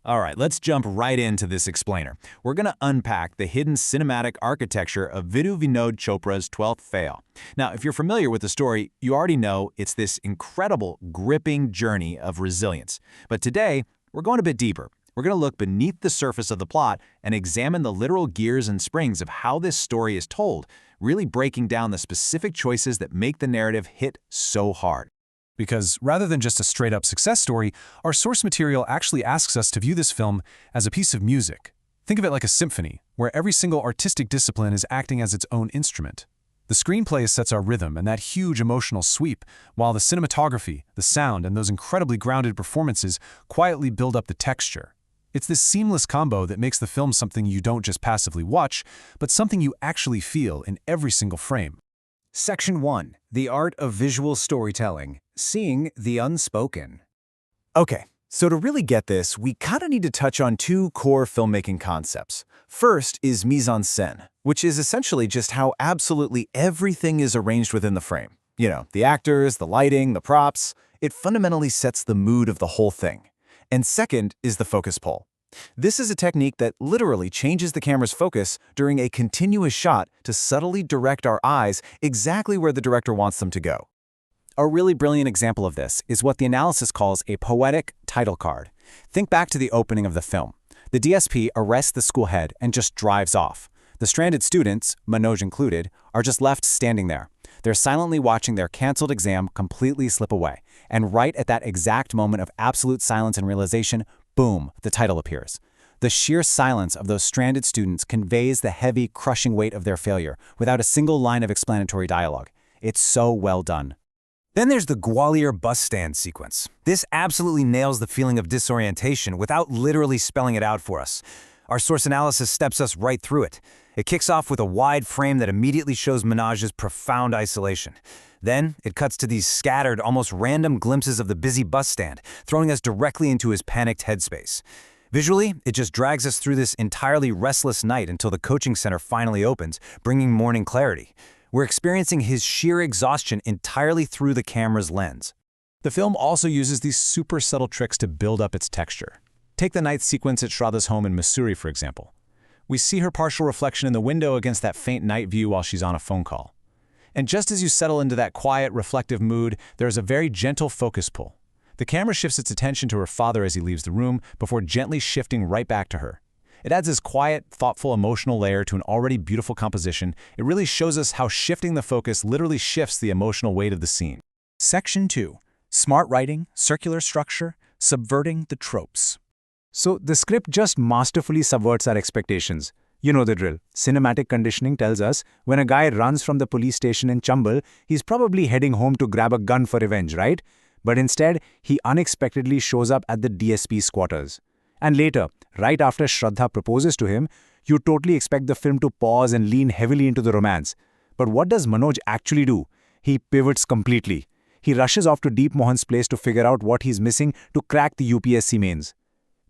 All right, let's jump right into this explainer. We're going to unpack the hidden cinematic architecture of Vidhu Vinod Chopra's 12th Fail. Now, if you're familiar with the story, you already know it's this incredible, gripping journey of resilience. But today, we're going a bit deeper. We're going to look beneath the surface of the plot and examine the literal gears and springs of how this story is told, really breaking down the specific choices that make the narrative hit so hard. Because rather than just a straight-up success story, our source material actually asks us to view this film as a piece of music. Think of it like a symphony, where every single artistic discipline is acting as its own instrument. The screenplay sets our rhythm and that huge emotional sweep, while the cinematography, the sound, and those incredibly grounded performances quietly build up the texture. It's this seamless combo that makes the film something you don't just passively watch, but something you actually feel in every single frame. Section 1. The Art of Visual Storytelling. Seeing the Unspoken. Okay, so to really get this, we kind of need to touch on two core filmmaking concepts. First is mise en scène, which is essentially just how absolutely everything is arranged within the frame. You know, the actors, the lighting, the props. It fundamentally sets the mood of the whole thing. And second is the focus pull. This is a technique that literally changes the camera's focus during a continuous shot to subtly direct our eyes exactly where the director wants them to go. A really brilliant example of this is what the analysis calls a poetic title card. Think back to the opening of the film. The DSP arrests the school head and just drives off. The stranded students, Manoj included, are just left standing there. They're silently watching their canceled exam completely slip away. And right at that exact moment of absolute silence and realization, boom, the title appears. The sheer silence of those stranded students conveys the heavy, crushing weight of their failure without a single line of explanatory dialogue. It's so well done. Then there's the Gwalior bus stand sequence. This absolutely nails the feeling of disorientation without literally spelling it out for us. Our source analysis steps us right through it. It kicks off with a wide frame that immediately shows Manoj's profound isolation. Then, it cuts to these scattered, almost random glimpses of the busy bus stand, throwing us directly into his panicked headspace. Visually, it just drags us through this entirely restless night until the coaching center finally opens, bringing morning clarity. We're experiencing his sheer exhaustion entirely through the camera's lens. The film also uses these super subtle tricks to build up its texture. Take the night sequence at Shraddha's home in Mussoorie, for example. We see her partial reflection in the window against that faint night view while she's on a phone call. And just as you settle into that quiet, reflective mood, there is a very gentle focus pull. The camera shifts its attention to her father as he leaves the room before gently shifting right back to her. It adds this quiet, thoughtful, emotional layer to an already beautiful composition. It really shows us how shifting the focus literally shifts the emotional weight of the scene. Section 2. Smart Writing, Circular Structure, Subverting the Tropes. So the script just masterfully subverts our expectations. You know the drill. Cinematic conditioning tells us when a guy runs from the police station in Chambal, he's probably heading home to grab a gun for revenge, right? But instead, he unexpectedly shows up at the DSP's quarters. And later, right after Shraddha proposes to him, you totally expect the film to pause and lean heavily into the romance. But what does Manoj actually do? He pivots completely. He rushes off to Deep Mohan's place to figure out what he's missing to crack the UPSC mains.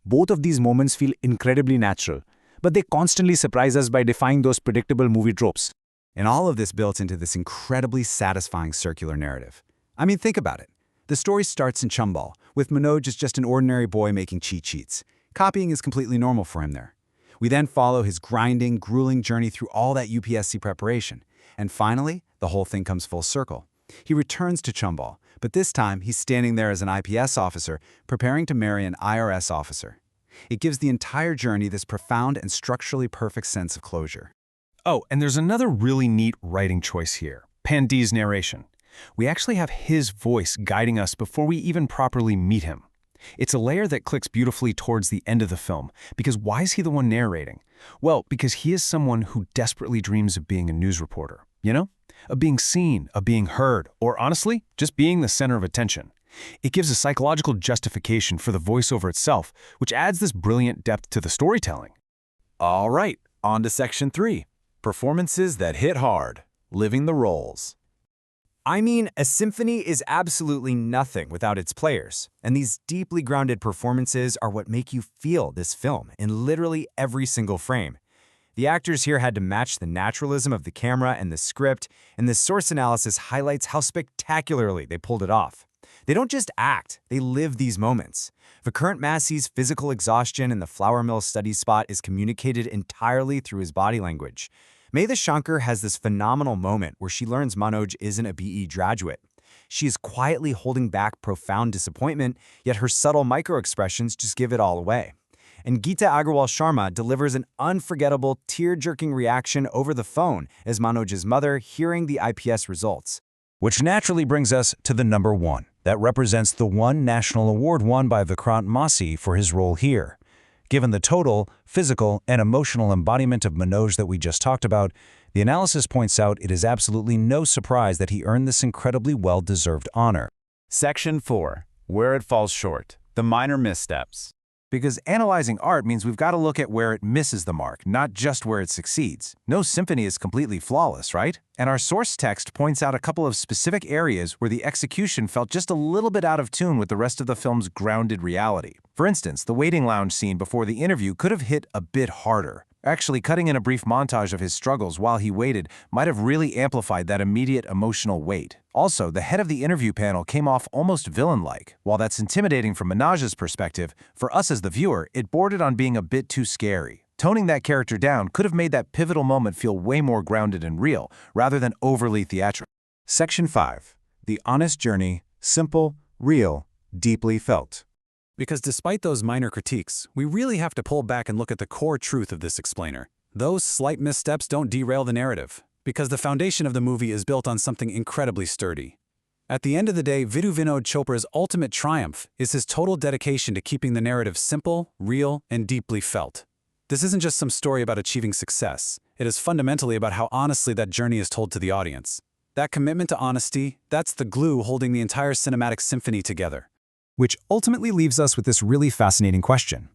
Both of these moments feel incredibly natural, but they constantly surprise us by defying those predictable movie tropes. And all of this built into this incredibly satisfying circular narrative. I mean, think about it. The story starts in Chambal, with Manoj as just an ordinary boy making cheat sheets. Copying is completely normal for him there. We then follow his grinding, grueling journey through all that UPSC preparation. And finally, the whole thing comes full circle. He returns to Chambal, but this time he's standing there as an IPS officer preparing to marry an IRS officer. It gives the entire journey this profound and structurally perfect sense of closure. Oh, and there's another really neat writing choice here, Pandey's narration. We actually have his voice guiding us before we even properly meet him. It's a layer that clicks beautifully towards the end of the film, because why is he the one narrating? Well, because he is someone who desperately dreams of being a news reporter, you know? Of being seen, of being heard, or honestly, just being the center of attention. It gives a psychological justification for the voiceover itself, which adds this brilliant depth to the storytelling. All right, on to Section 3. Performances that hit hard. Living the roles. I mean, a symphony is absolutely nothing without its players, and these deeply grounded performances are what make you feel this film in literally every single frame. The actors here had to match the naturalism of the camera and the script, and the source analysis highlights how spectacularly they pulled it off. They don't just act, they live these moments. Vikrant Massey's physical exhaustion in the flour mill study spot is communicated entirely through his body language. Medha Shankar has this phenomenal moment where she learns Manoj isn't a BE graduate. She is quietly holding back profound disappointment, yet her subtle micro-expressions just give it all away. And Geeta Agarwal Sharma delivers an unforgettable, tear-jerking reaction over the phone as Manoj's mother hearing the IPS results. Which naturally brings us to the number 1. That represents the one national award won by Vikrant Massey for his role here. Given the total, physical, and emotional embodiment of Manoj that we just talked about, the analysis points out it is absolutely no surprise that he earned this incredibly well-deserved honor. Section 4. Where it falls short. The minor missteps. Because analyzing art means we've got to look at where it misses the mark, not just where it succeeds. No symphony is completely flawless, right? And our source text points out a couple of specific areas where the execution felt just a little bit out of tune with the rest of the film's grounded reality. For instance, the waiting lounge scene before the interview could have hit a bit harder. Actually, cutting in a brief montage of his struggles while he waited might have really amplified that immediate emotional weight. Also, the head of the interview panel came off almost villain-like. While that's intimidating from Manoj's perspective, for us as the viewer, it bordered on being a bit too scary. Toning that character down could have made that pivotal moment feel way more grounded and real, rather than overly theatrical. Section 5. The honest journey, simple, real, deeply felt. Because despite those minor critiques, we really have to pull back and look at the core truth of this explainer. Those slight missteps don't derail the narrative, because the foundation of the movie is built on something incredibly sturdy. At the end of the day, Vidhu Vinod Chopra's ultimate triumph is his total dedication to keeping the narrative simple, real, and deeply felt. This isn't just some story about achieving success. It is fundamentally about how honestly that journey is told to the audience. That commitment to honesty, that's the glue holding the entire cinematic symphony together. Which ultimately leaves us with this really fascinating question.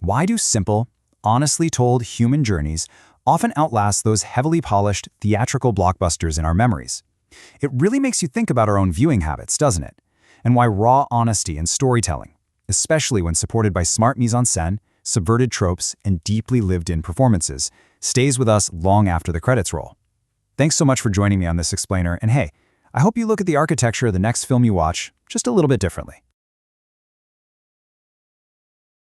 Why do simple, honestly told human journeys often outlast those heavily polished, theatrical blockbusters in our memories? It really makes you think about our own viewing habits, doesn't it? And why raw honesty in storytelling, especially when supported by smart mise-en-scène, subverted tropes, and deeply lived-in performances, stays with us long after the credits roll. Thanks so much for joining me on this explainer, and hey, I hope you look at the architecture of the next film you watch just a little bit differently.